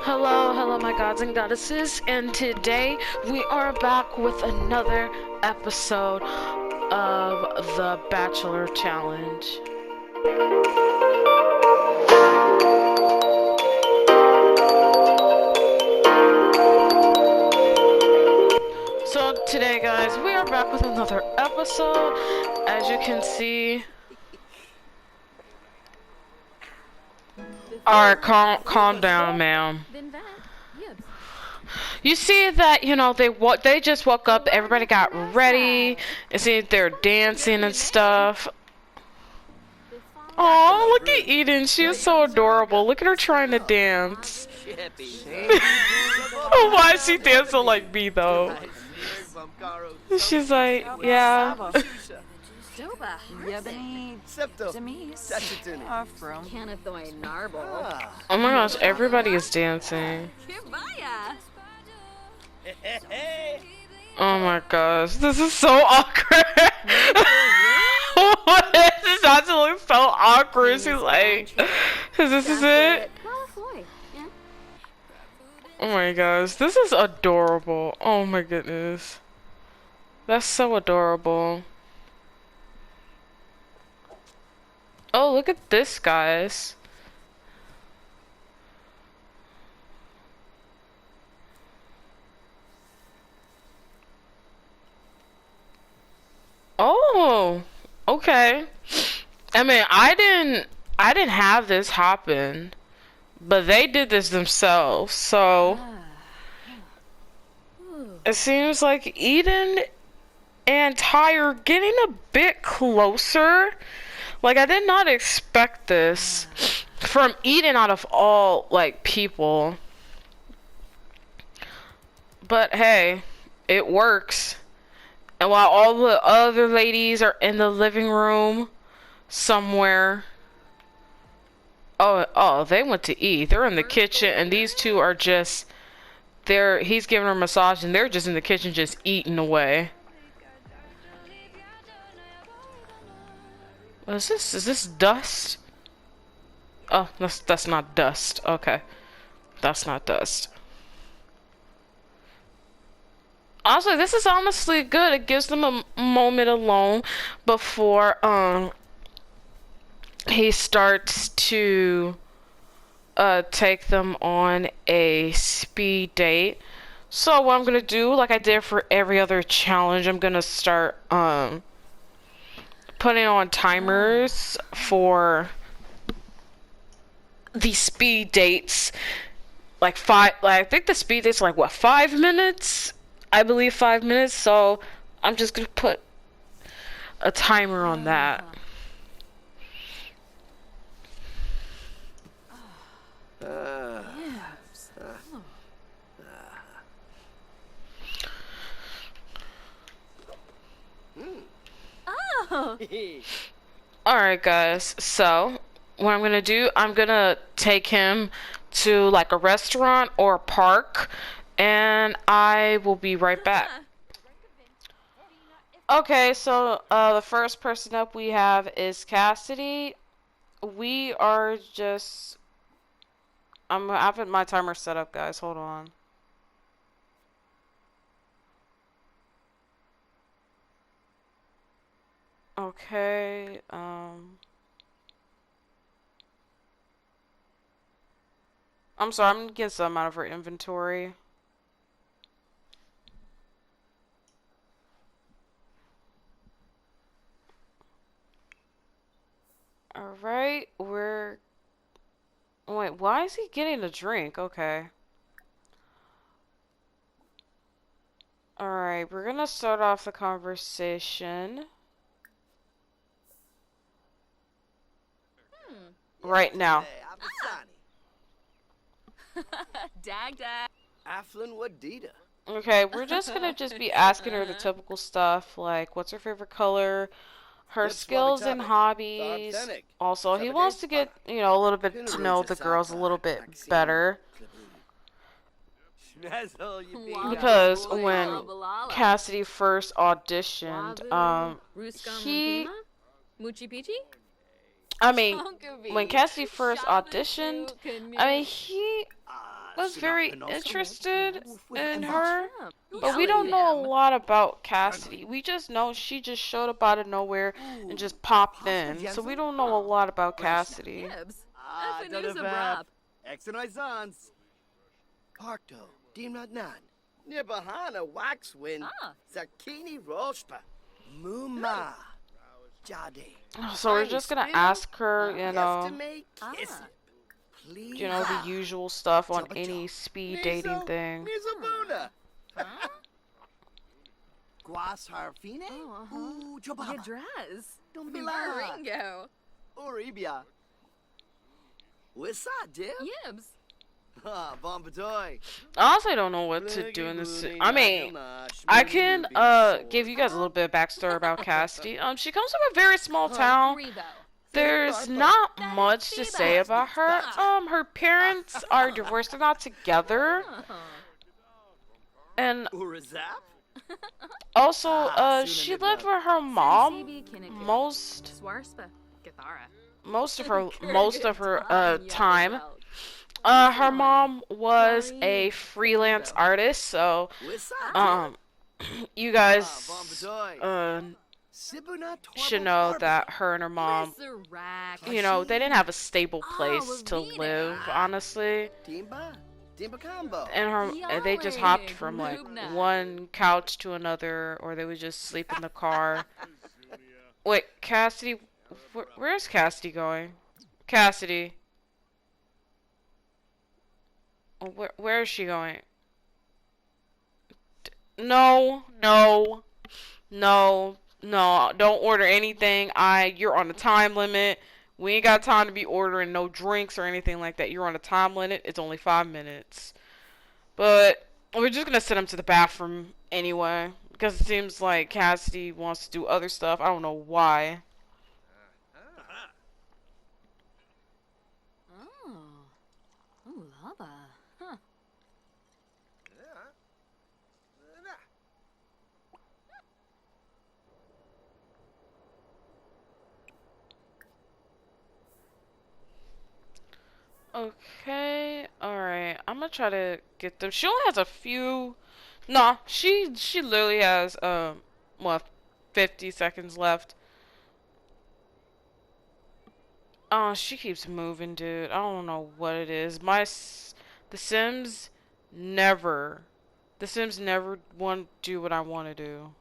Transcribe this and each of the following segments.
Hello, hello, my gods and goddesses, and today we are back with another episode of the Bachelor Challenge. So today, guys, we are back with another episode. As you can see, alright, calm down, ma'am. You see that, they just woke up, everybody got ready, and see they're dancing and stuff. Oh, look at Eden, she is so adorable. Look at her trying to dance. Why is she dancing like me, though? She's like, yeah. Oh my gosh, everybody is dancing. Oh my gosh, this is so awkward. This is actually so awkward. She's like, this is it? Oh my gosh, this is adorable. Oh my goodness. That's so adorable. Oh, look at this, guys. Oh, okay. I mean, I didn't have this happen, but they did this themselves, so it seems like Eden and Ty are getting a bit closer. Like, I did not expect this from Eden out of all, like, people. But hey, it works. And while all the other ladies are in the living room somewhere. Oh, they went to eat. They're in the kitchen, and these two are just, he's giving her a massage, and they're just in the kitchen just eating away. What is this? Is this dust? Oh, that's not dust. Okay. That's not dust. Also, this is honestly good. It gives them a moment alone before he starts to take them on a speed date. So what I'm gonna do, like I did for every other challenge, I'm gonna start putting on timers for the speed dates. Like I think the speed date's like what, 5 minutes? I believe 5 minutes, so I'm just gonna put a timer on that. Alright guys, so what I'm gonna do, I'm gonna take him to like a restaurant or a park, and I will be right back. Okay, so the first person up we have is Cassidy. We are just, I'm having my timer set up, guys. Hold on. Okay, I'm sorry, I'm gonna get some out of her inventory. Alright, wait, why is he getting a drink? Okay. Alright, we're gonna start off the conversation. Right now. Okay, we're just gonna be asking her the typical stuff, like what's her favorite color, her skills and hobbies. Also, he wants to get, a little bit to know the girls a little bit better. Because when Cassidy first auditioned, when Cassidy first auditioned, he was very interested in her, but we don't know a lot about Cassidy. We just know she just showed up out of nowhere and just popped in, so we don't know a lot about Cassidy. Parkto, Dimnat Nan, Nibahana Waxwin, Zakini Roshpa, Muma, Jade. So we're just gonna ask her, the usual stuff on any speed dating thing. Guas Harfine? Yadraz. Ringo. Oribia. What's that, Dib? Yibs. Bombadoy. I honestly don't know what to do in this. I mean, I can give you guys a little bit of backstory about Cassidy. She comes from a very small town. There's not much to say about her. Her parents are divorced; they're not together. And also, she lived with her mom most of her time. Her mom was a freelance artist, so you guys should know that her and her mom, they didn't have a stable place to live, honestly. And they just hopped from like one couch to another, or they would just sleep in the car. Wait, Cassidy, where's Cassidy going? Cassidy. Where is she going? No, don't order anything. You're on a time limit. We ain't got time to be ordering no drinks or anything like that. You're on a time limit. It's only 5 minutes. But we're just gonna send him to the bathroom anyway, because it seems like Cassidy wants to do other stuff. I don't know why. Okay, alright. I'm gonna try to get them. She only has a few. No, she literally has 50 seconds left. Oh, she keeps moving, dude. I don't know what it is. The Sims never want to do what I want to do.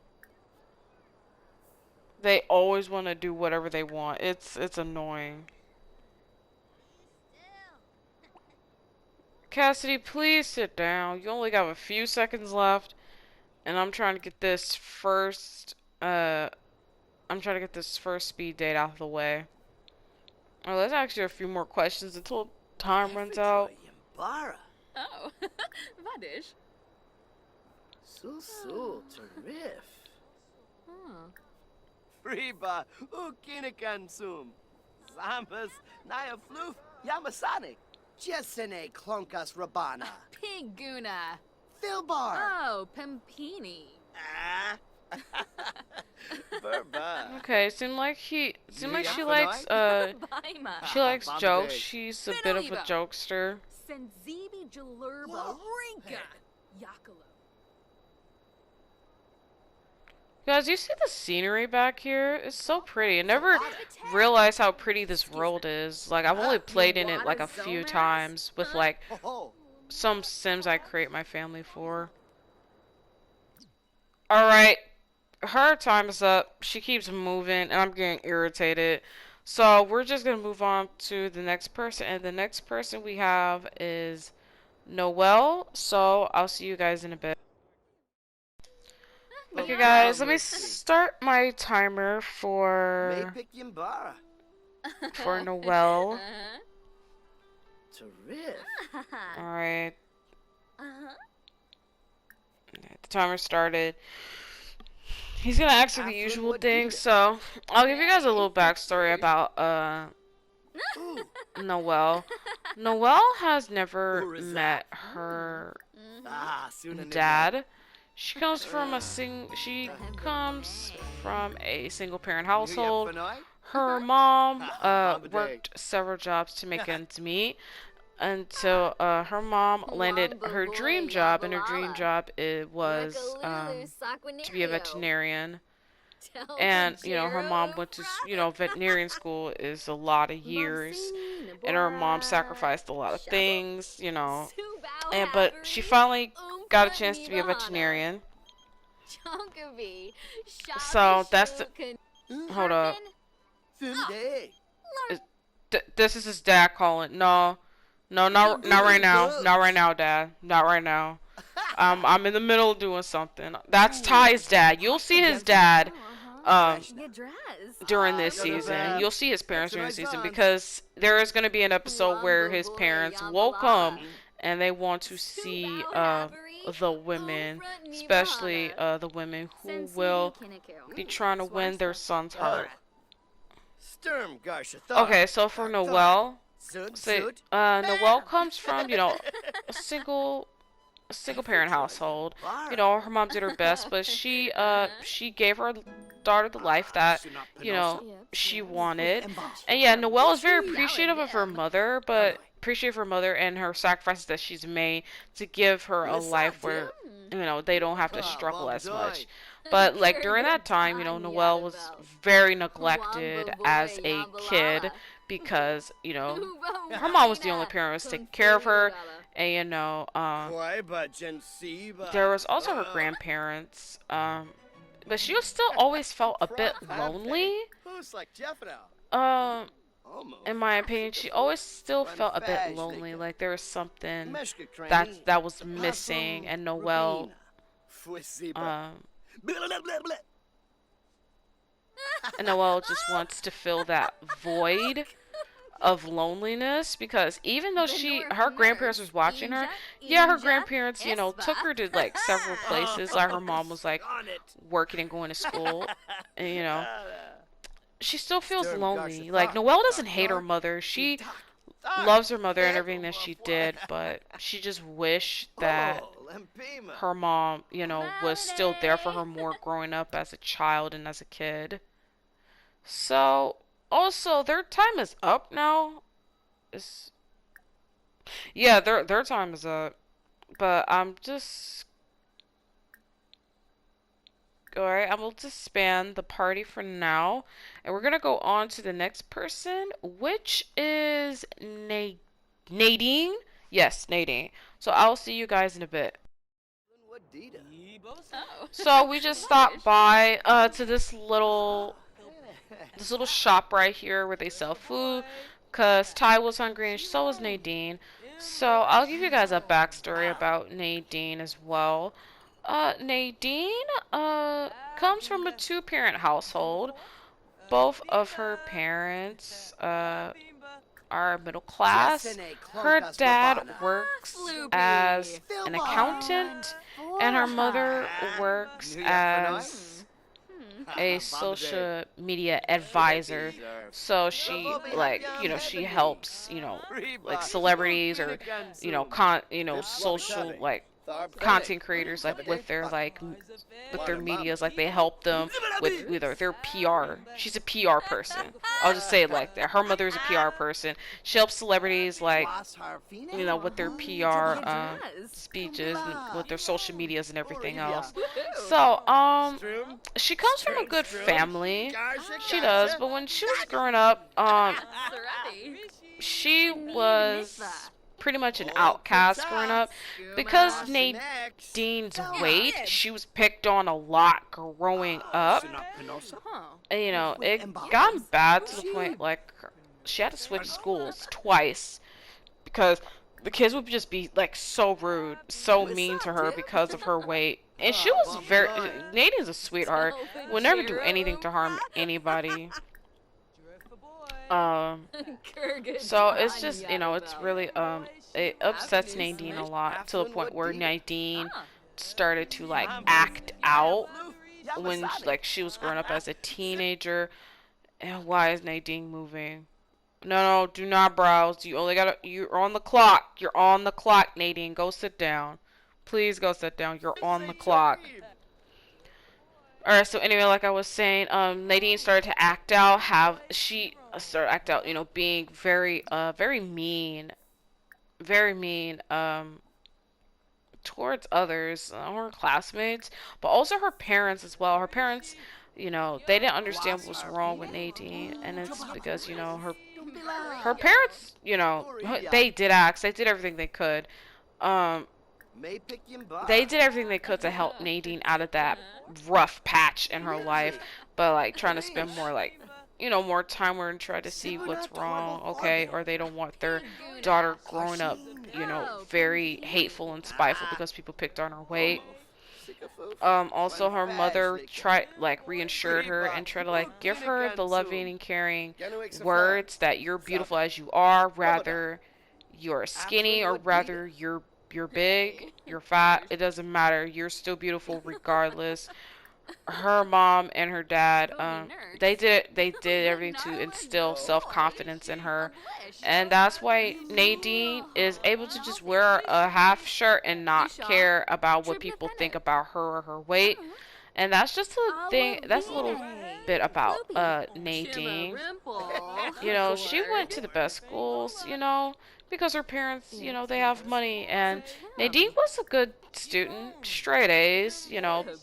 They always want to do whatever they want. It's annoying. Cassidy, please sit down. You only got a few seconds left, and I'm trying to get this first speed date out of the way. Oh, let's ask you a few more questions until time runs out. Oh, Vadish. So terrific. Friba, Ukinikansum. Zambas, Naya Floof, Yamasonic. Jessene Klonkas Rabana. Piguna. Philbar. Oh, Pimpini. Burba. Okay, seemed like she likes jokes. She's a bit of a jokester. Senzibi Jalurba Rinka. Yakalo. Guys, you see the scenery back here? It's so pretty. I never realized how pretty this world is. Like, I've only played in it like a few times with like some Sims I create my family for. Alright, her time is up. She keeps moving and I'm getting irritated. So we're just gonna move on to the next person, and the next person we have is Noelle. So I'll see you guys in a bit. Okay guys, let me start my timer for Noelle. Alright. The timer started. He's gonna ask for the usual thing, so I'll give you guys a little backstory about Noelle. Noelle has never met her dad. She comes from a single parent household. Her mom worked several jobs to make ends meet. until her mom landed her dream job, and her dream job it was to be a veterinarian. And her mom went to veterinarian school is a lot of years, and her mom sacrificed a lot of things, and but she finally got a chance to be a veterinarian. So that's the hold up. This is his dad calling. No, no, not right now. Not right now, Dad. Not right now. I'm in the middle of doing something. That's Ty's dad. You'll see his dad during this season. You'll see his parents during the season because there is going to be an episode where his parents will come and they want to see the women, especially the women who will be trying to win their son's heart. Okay, so for Noelle, Noelle comes from, a single parent household. Her mom did her best, but she gave her daughter the life that, she wanted. And yeah, Noelle is very appreciative of her mother, and her sacrifices that she's made to give her a life where, they don't have to struggle as much. But like during that time, Noelle was very neglected as a kid because, her mom was the only parent who was taking care of her. And there was also her grandparents, but she still always felt a bit lonely. In my opinion, she always still felt a bit lonely, like there was something that was missing, and Noelle just wants to fill that void of loneliness, because even though her grandparents was watching her, her grandparents, took her to like several places. Like her mom was like working and going to school, and she still feels lonely. Like Noelle doesn't hate her mother. She loves her mother and everything that she did, but she just wished that her mom, was still there for her more growing up as a child and as a kid. So also, their time is up now. Their time is up. But I'm just alright. I will disband the party for now, and we're gonna go on to the next person, which is Nadine. Yes, Nadine. So I'll see you guys in a bit. So we just stopped by to this little shop right here where they sell food, because Ty was hungry and so was Nadine. So I'll give you guys a backstory about Nadine as well. Nadine comes from a two-parent household. Both of her parents are middle class. Her dad works as an accountant, and her mother works as a social media advisor. So she she helps, like celebrities or, social like content creators, like with their medias, like they help them with their PR. She's a PR person. I'll just say it like that. Her mother's a PR person. She helps celebrities like with their PR speeches and with their social medias and everything else. So she comes from a good family. She does, but when she was growing up, she was pretty much an outcast growing up because Nadine's weight. She was picked on a lot growing up. And, it got bad to the point like she had to switch schools twice because the kids would just be like so rude, so mean to her because of her weight. And she was Nadine's a sweetheart. Would never do anything to harm anybody. So it's just, it's really, it upsets Nadine a lot to the point where Nadine started to, like, act out when, like, she was growing up as a teenager. And why is Nadine moving? No, do not browse. You're on the clock. You're on the clock, Nadine. Go sit down. Please go sit down. You're on the clock. Alright, so anyway, like I was saying, Nadine started to act out, being very, very mean very mean towards others, her classmates, but also her parents as well. Her parents, they didn't understand what was wrong with Nadine, and it's because her parents, they did act, they did everything they could. Um, they did everything they could to help Nadine out of that rough patch in her life, but like trying to spend more like more time with her and try to see what's wrong, okay, or they don't want their daughter growing up, very hateful and spiteful because people picked on her weight. Also her mother tried like reassured her and tried to like give her the loving and caring words that you're beautiful as you are, rather you're skinny or rather you're big, you're fat, it doesn't matter. You're still beautiful regardless. Her mom and her dad, they did everything to instill self-confidence in her, and that's why Nadine is able to just wear a half shirt and not care about what people think about her or her weight. And that's just a thing. That's a little bit about Nadine. She went to the best schools, because her parents, they have money. And Nadine was a good student, straight A's,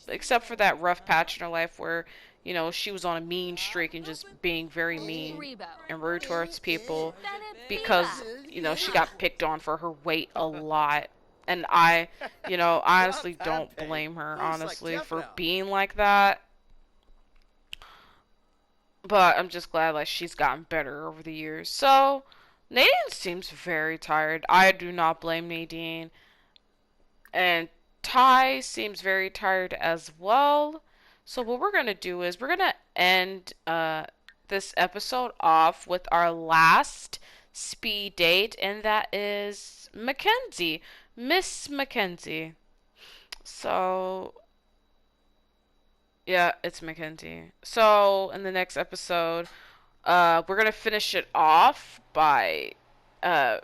except for that rough patch in her life where, she was on a mean streak and just being very mean and rude towards people because, she got picked on for her weight a lot. And I honestly don't blame her, honestly, for being like that. But I'm just glad like she's gotten better over the years. So Nadine seems very tired. I do not blame Nadine. And Ty seems very tired as well. So what we're gonna do is we're gonna end this episode off with our last speed date, and that is Mackenzie, Miss Mackenzie. So yeah, it's Mackenzie. So in the next episode, we're gonna finish it off by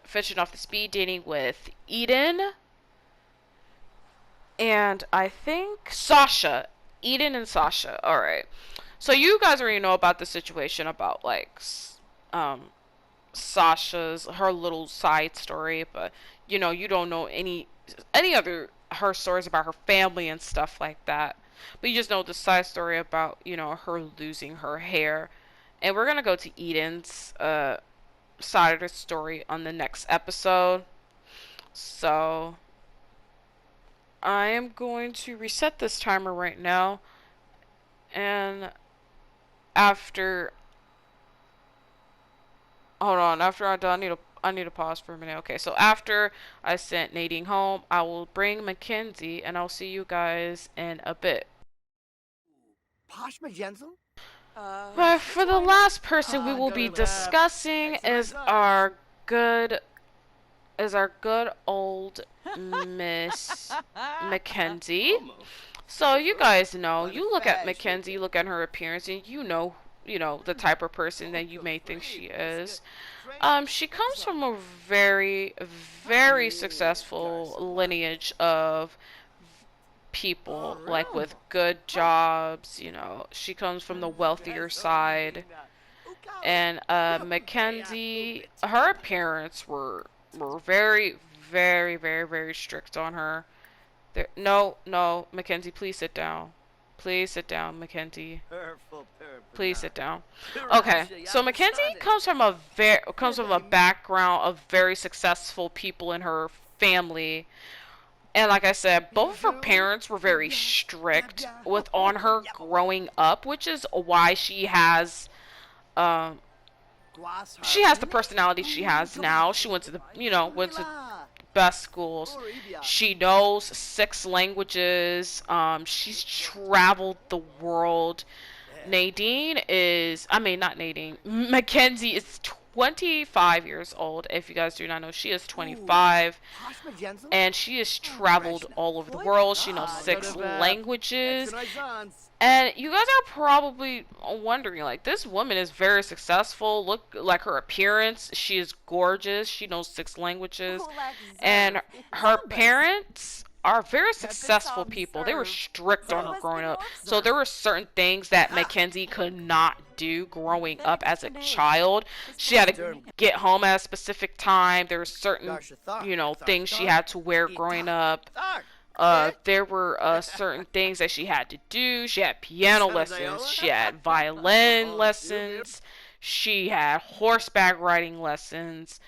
finishing off the speed dating with Eden and I think Sasha. Eden and Sasha. All right. So you guys already know about the situation about like um Sasha's her little side story, but you don't know any other her stories about her family and stuff like that. But you just know the side story about her losing her hair, and we're gonna go to Eden's side of the story on the next episode. So I am going to reset this timer right now, and after hold on, after I'm done, I need to pause for a minute. Okay, so after I sent Nadine home, I will bring Mackenzie, and I'll see you guys in a bit. Posh Majenzel? But for the last person we will be discussing good is our good old Miss Mackenzie. So you guys know, you look at Mackenzie, you look at her appearance, and the type of person that you may think she is. She comes from a very, very successful lineage of people, like with good jobs. She comes from the wealthier side. And Mackenzie, her parents were very, very, very, very strict on her. No, Mackenzie, please sit down. Please sit down, Mackenzie. Please sit down. Okay, so Mackenzie comes from a background of very successful people in her family, and like I said, both of her parents were very strict with on her growing up, which is why um she has the personality she has now. She went to best schools. She knows 6 languages. She's traveled the world. Not Nadine. Mackenzie is 25 years old. If you guys do not know, she is 25. And she has traveled all over the world. She knows 6 languages. And you guys are probably wondering, like, this woman is very successful. Look, like her appearance. She is gorgeous. She knows 6 languages. And her parents are very successful people. They were strict on her growing up. So there were certain things that Mackenzie could not do growing up as a child. She had to get home at a specific time. There were certain, things she had to wear growing up. There were certain things that she had to do. She had piano lessons. She had violin lessons. She had horseback riding lessons.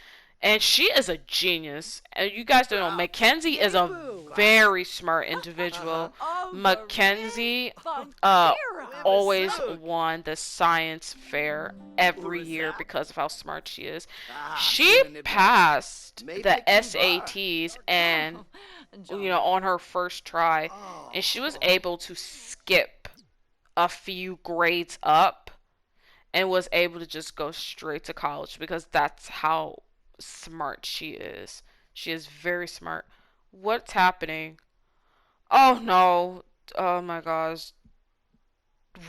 And she is a genius. And you guys don't know, Mackenzie is a very smart individual. Mackenzie always won the science fair every year because of how smart she is. She passed the SATs and on her first try, and she was able to skip a few grades up and was able to just go straight to college because that's how smart she is. She is very smart. What's happening? Oh no. Oh my gosh.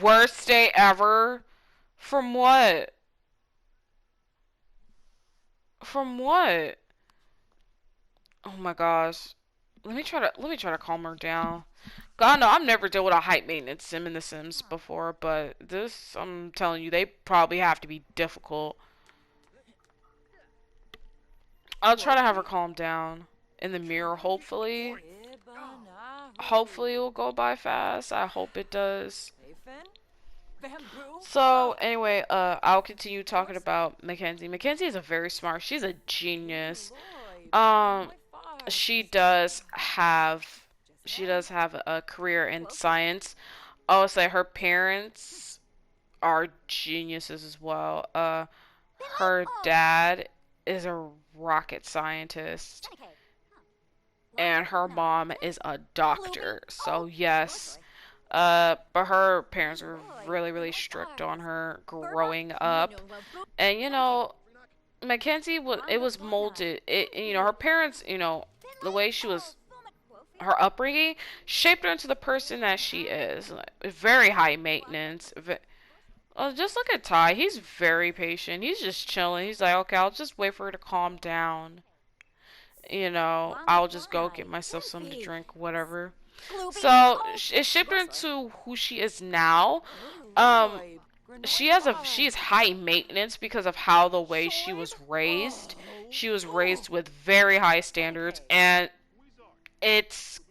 Worst day ever? From what? From what? Oh my gosh. Let me try to calm her down. God no, I've never dealt with a hype maintenance sim in The Sims before, but this, I'm telling you, they probably have to be difficult. I'll try to have her calm down in the mirror, hopefully. Hopefully it will go by fast. I hope it does. So, anyway, I'll continue talking about Mackenzie. Mackenzie is a very smart, she's a genius. She does have a career in science. I would say her parents are geniuses as well. Her dad is a rocket scientist, and her mom is a doctor. So yes, but her parents were really, really strict on her growing up, and Mackenzie was molded. Her parents, the way she was, her upbringing shaped her into the person that she is. Very high maintenance. Just look at Ty. He's very patient. He's just chilling. He's like, okay, I'll just wait for her to calm down. I'll just go get myself something to drink, whatever. So it shaped her into who she is now. She is high maintenance because of how the way she was raised. She was raised with very high standards, and it's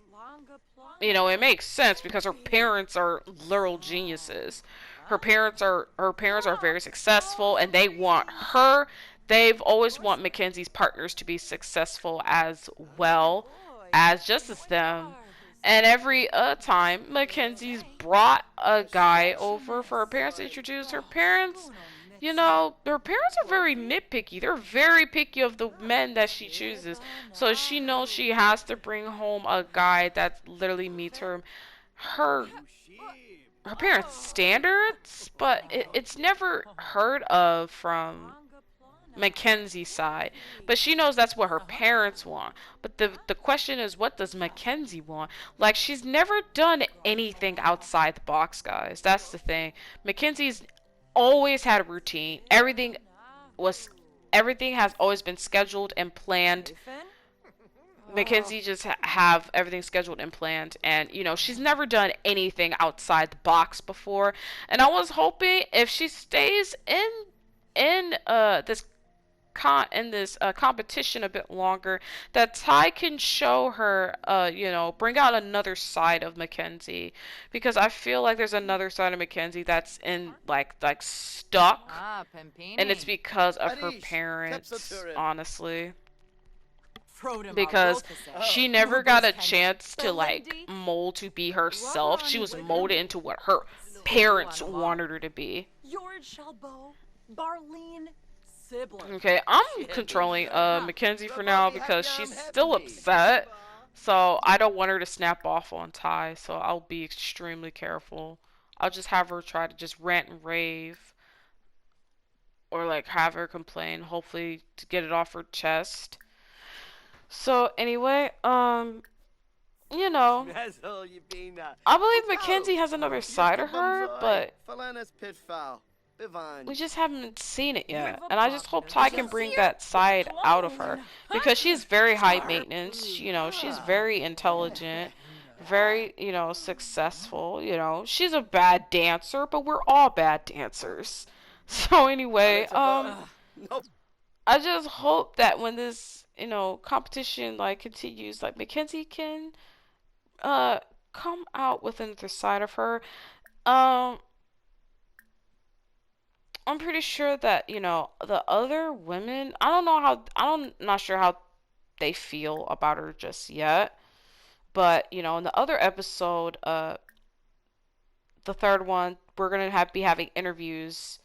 it makes sense because her parents are literal geniuses. Her parents are very successful, and they've always want Mackenzie's partners to be successful as well as just as them. And every time Mackenzie's brought a guy over for her parents to introduce, her parents are very nitpicky. They're very picky of the men that she chooses. So she knows she has to bring home a guy that literally meets her parents' standards, but it's never heard of from Mackenzie's side. But she knows that's what her parents want. But the question is, what does Mackenzie want? Like, she's never done anything outside the box, guys. That's the thing. Mackenzie's always had a routine. Everything has always been scheduled and planned. Mackenzie just have everything scheduled and planned, and she's never done anything outside the box before. And I was hoping if she stays in this competition a bit longer, that Ty can show her, bring out another side of Mackenzie, because I feel like there's another side of Mackenzie that's in like stuck, and it's because of her parents, honestly. Because she never got a chance to mold to be herself. She was molded into what her parents wanted her to be. Okay, I'm controlling Mackenzie for now because she's still upset. So I don't want her to snap off on Ty, so I'll be extremely careful. I'll just have her try to just rant and rave, or have her complain, hopefully to get it off her chest. So anyway, I believe Mackenzie has another side of her, but we just haven't seen it yet. And I just hope Ty can bring that side out of her. Because she's very high maintenance. You know, she's very intelligent. Very, you know, successful. You know, she's a bad dancer, but we're all bad dancers. So anyway, I just hope that when this, you know, competition like continues, like Mackenzie can uh come out with another side of her. Um, I'm pretty sure that, you know, the other women, I don't know how, not sure how they feel about her just yet. But, you know, in the other episode, the third one, we're gonna be having interviews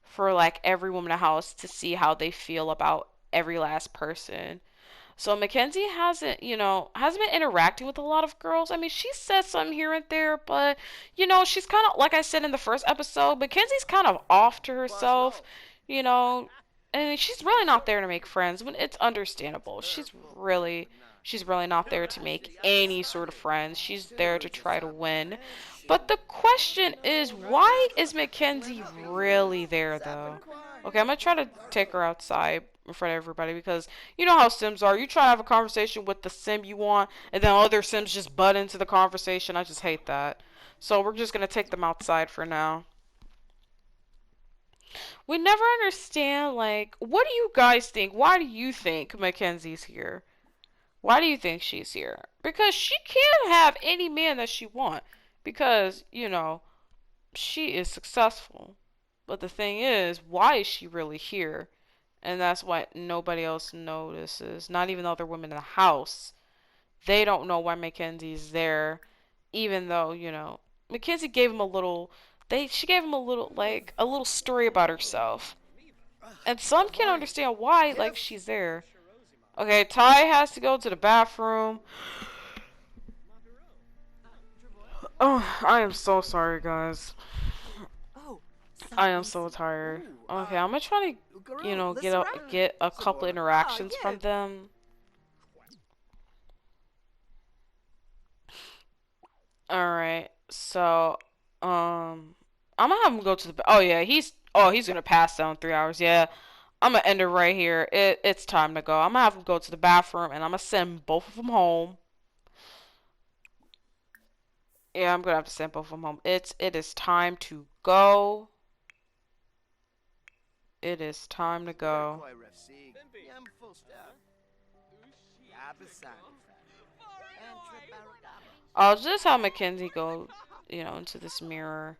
for like every woman in the house to see how they feel about every last person. So Mackenzie hasn't, you know, hasn't been interacting with a lot of girls. I mean, she says some here and there, but you know, she's kind of like I said in the first episode, Mackenzie's kind of off to herself, you know, and she's really not there to make friends. When it's understandable, she's really not there to make any sort of friends. She's there to try to win. But the question is, why is Mackenzie really there though? Okay, I'm gonna try to take her outside in front of everybody because you know how Sims are. You try to have a conversation with the Sim you want, and then other Sims just butt into the conversation. I just hate that. So we're just gonna take them outside for now. We never understand, like, what do you guys think? Why do you think Mackenzie's here? Why do you think she's here? Because she can have any man that she wants. Because, you know, she is successful. But the thing is, why is she really here? And that's why nobody else notices. Not even the other women in the house. They don't know why Mackenzie's there. Even though, you know, Mackenzie gave him a little she gave him a little like a little story about herself. And some can't understand why like she's there. Okay, Ty has to go to the bathroom. Oh, I am so sorry, guys. I am so tired. Okay, I'm gonna try to, you know, get a couple interactions from them. All right, so I'm gonna have him go to the. Oh yeah, he's gonna pass out in 3 hours. Yeah, I'm gonna end it right here. It's time to go. I'm gonna have him go to the bathroom, and I'm gonna send both of them home. Yeah, I'm gonna have to send both of them home. It is time to go. It is time to go. I'll just have Mackenzie go, you know, into this mirror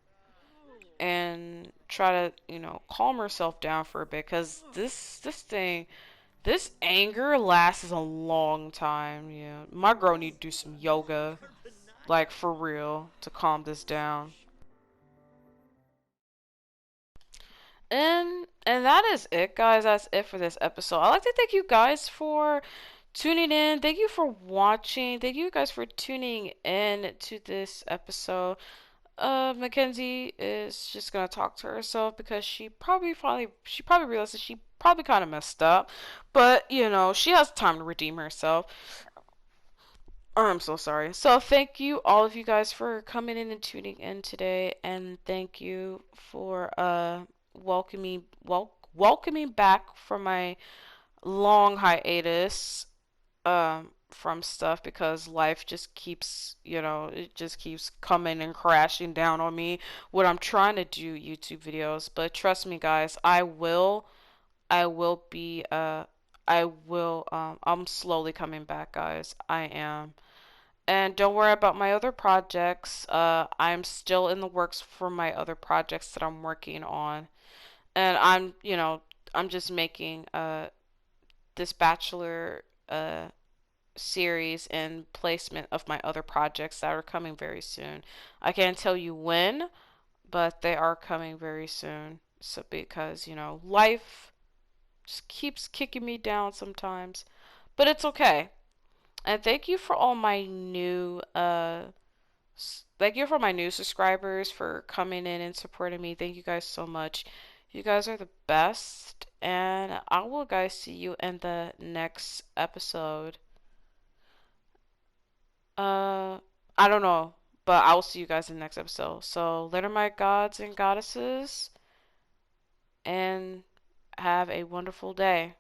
and try to, you know, calm herself down for a bit, because this anger lasts a long time. Yeah, my girl need to do some yoga, like for real, to calm this down. And that is it, guys. That's it for this episode. I'd like to thank you guys for tuning in. Thank you for watching. Thank you guys for tuning in to this episode. Mackenzie is just gonna talk to herself because she probably realizes she probably kind of messed up, but you know she has time to redeem herself. Oh, I'm so sorry. So thank you all of you guys for coming in and tuning in today, and thank you for welcoming back from my long hiatus from stuff, because life just keeps, you know, it just keeps coming and crashing down on me when I'm trying to do YouTube videos. But trust me guys, I will be I'm slowly coming back, guys. I am. And don't worry about my other projects. I'm still in the works for my other projects that I'm working on. And I'm, you know, I'm just making this Bachelor series and placement of my other projects that are coming very soon. I can't tell you when, but they are coming very soon. So because, you know, life just keeps kicking me down sometimes. But it's okay. And thank you for my new subscribers for coming in and supporting me. Thank you guys so much. You guys are the best. And I will guys see you in the next episode. Uh, I don't know, but I will see you guys in the next episode. So, later, my gods and goddesses. and have a wonderful day.